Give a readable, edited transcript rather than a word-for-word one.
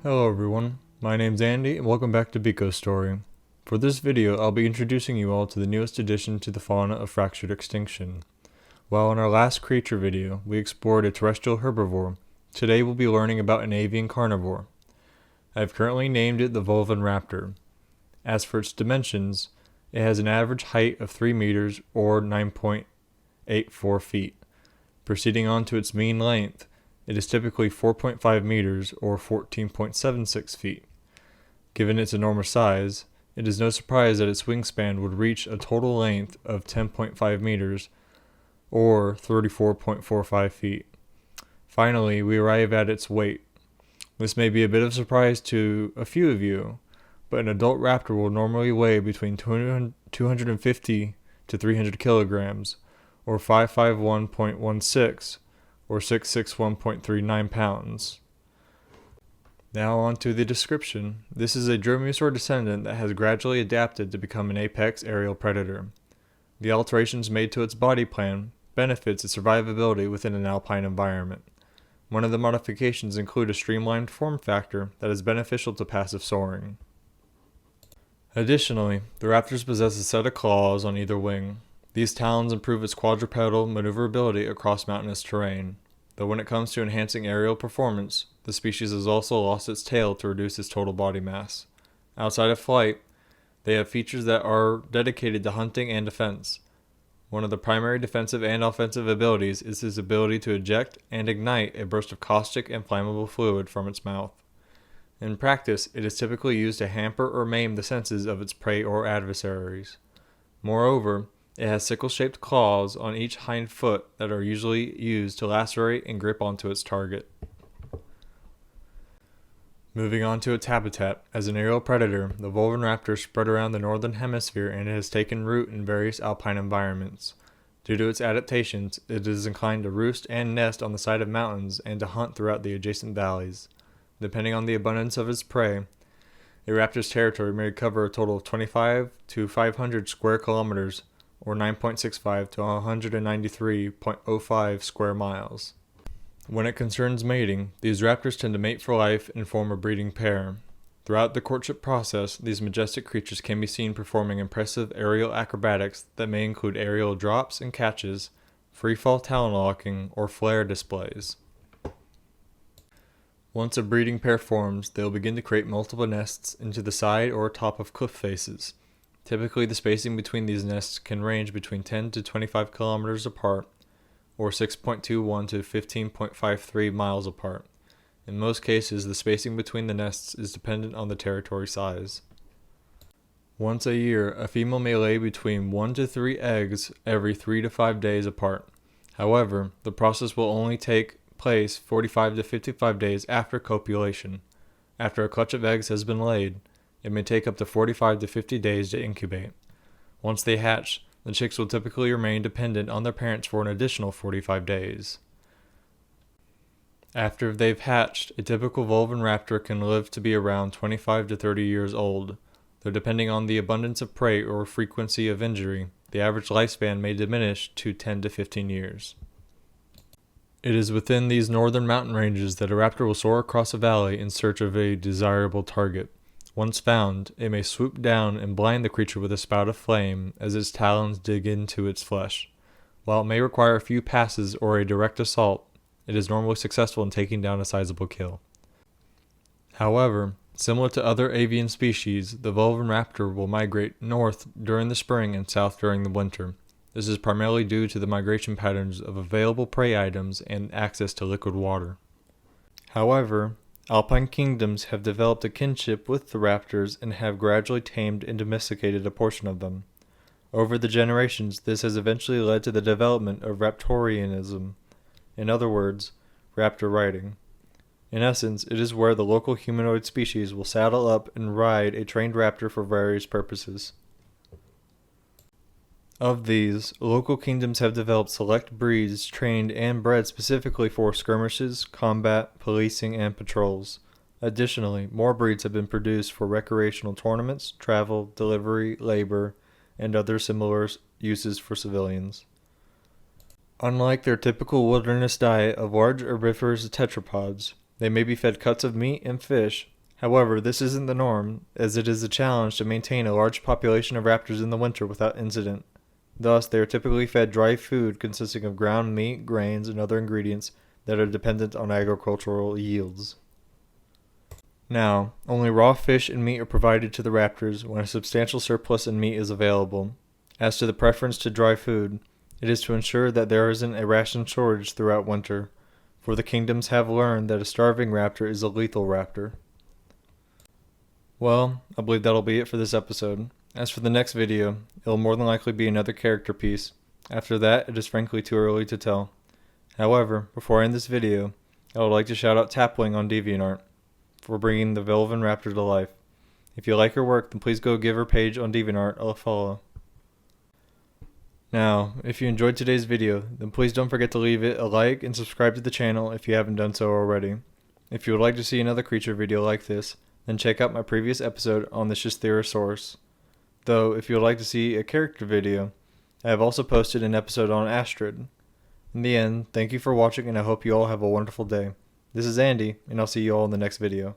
Hello everyone, my name's Andy and welcome back to Biko's Story. For this video, I'll be introducing you all to the newest addition to the fauna of Fractured Extinction. While in our last creature video, we explored a terrestrial herbivore, today we'll be learning about an avian carnivore. I have currently named it the Volven Raptor. As for its dimensions, it has an average height of 3 meters or 9.84 feet. Proceeding on to its mean length, it is typically 4.5 meters or 14.76 feet. Given its enormous size, it is no surprise that its wingspan would reach a total length of 10.5 meters or 34.45 feet. Finally, we arrive at its weight. This may be a bit of a surprise to a few of you, but an adult raptor will normally weigh between 250 to 300 kilograms, or 551.16 or 661.39 pounds. Now on to the description. This is a Dromaeosauridae descendant that has gradually adapted to become an apex aerial predator. The alterations made to its body plan benefits its survivability within an alpine environment. One of the modifications include a streamlined form factor that is beneficial to passive soaring. Additionally, the raptors possess a set of claws on either wing. These talons improve its quadrupedal maneuverability across mountainous terrain, though when it comes to enhancing aerial performance, the species has also lost its tail to reduce its total body mass. Outside of flight, they have features that are dedicated to hunting and defense. One of the primary defensive and offensive abilities is his ability to eject and ignite a burst of caustic and flammable fluid from its mouth. In practice, it is typically used to hamper or maim the senses of its prey or adversaries. Moreover, it has sickle-shaped claws on each hind foot that are usually used to lacerate and grip onto its target. Moving on to its habitat, as an aerial predator, the Volven Raptor spread around the northern hemisphere and it has taken root in various alpine environments. Due to its adaptations, it is inclined to roost and nest on the side of mountains and to hunt throughout the adjacent valleys. Depending on the abundance of its prey, a raptor's territory may cover a total of 25 to 500 square kilometers, or 9.65 to 193.05 square miles. When it concerns mating, these raptors tend to mate for life and form a breeding pair. Throughout the courtship process, these majestic creatures can be seen performing impressive aerial acrobatics that may include aerial drops and catches, free-fall talon locking, or flare displays. Once a breeding pair forms, they will begin to create multiple nests into the side or top of cliff faces. Typically, the spacing between these nests can range between 10 to 25 kilometers apart, or 6.21 to 15.53 miles apart. In most cases, the spacing between the nests is dependent on the territory size. Once a year, a female may lay between 1 to 3 eggs every 3 to 5 days apart. However, the process will only take place 45 to 55 days after copulation. After a clutch of eggs has been laid, it may take up to 45 to 50 days to incubate. Once they hatch, the chicks will typically remain dependent on their parents for an additional 45 days. After they've hatched, a typical Volven raptor can live to be around 25 to 30 years old, though depending on the abundance of prey or frequency of injury, the average lifespan may diminish to 10 to 15 years. It is within these northern mountain ranges that a raptor will soar across a valley in search of a desirable target. Once found, it may swoop down and blind the creature with a spout of flame as its talons dig into its flesh. While it may require a few passes or a direct assault, it is normally successful in taking down a sizable kill. However, similar to other avian species, the Volven raptor will migrate north during the spring and south during the winter. This is primarily due to the migration patterns of available prey items and access to liquid water. However, alpine kingdoms have developed a kinship with the raptors and have gradually tamed and domesticated a portion of them. Over the generations, this has eventually led to the development of Raptorianism. In other words, raptor riding. In essence, it is where the local humanoid species will saddle up and ride a trained raptor for various purposes. Of these, local kingdoms have developed select breeds trained and bred specifically for skirmishes, combat, policing, and patrols. Additionally, more breeds have been produced for recreational tournaments, travel, delivery, labor, and other similar uses for civilians. Unlike their typical wilderness diet of large herbivorous tetrapods, they may be fed cuts of meat and fish, However, this isn't the norm, as it is a challenge to maintain a large population of raptors in the winter without incident. Thus, they are typically fed dry food consisting of ground meat, grains, and other ingredients that are dependent on agricultural yields. Now, only raw fish and meat are provided to the raptors when a substantial surplus in meat is available. As to the preference to dry food, it is to ensure that there isn't a ration shortage throughout winter, for the kingdoms have learned that a starving raptor is a lethal raptor. Well, I believe that'll be it for this episode. As for the next video, it'll more than likely be another character piece. After that, it is frankly too early to tell. However, before I end this video, I would like to shout out Tapling on DeviantArt for bringing the Volven Raptor to life. If you like her work, then please go give her page on DeviantArt a follow. Now, if you enjoyed today's video, then please don't forget to leave it a like and subscribe to the channel if you haven't done so already. If you would like to see another creature video like this, then check out my previous episode on the Therosaurus. Though, if you would like to see a character video, I have also posted an episode on Astrid. In the end, thank you for watching and I hope you all have a wonderful day. This is Andy, and I'll see you all in the next video.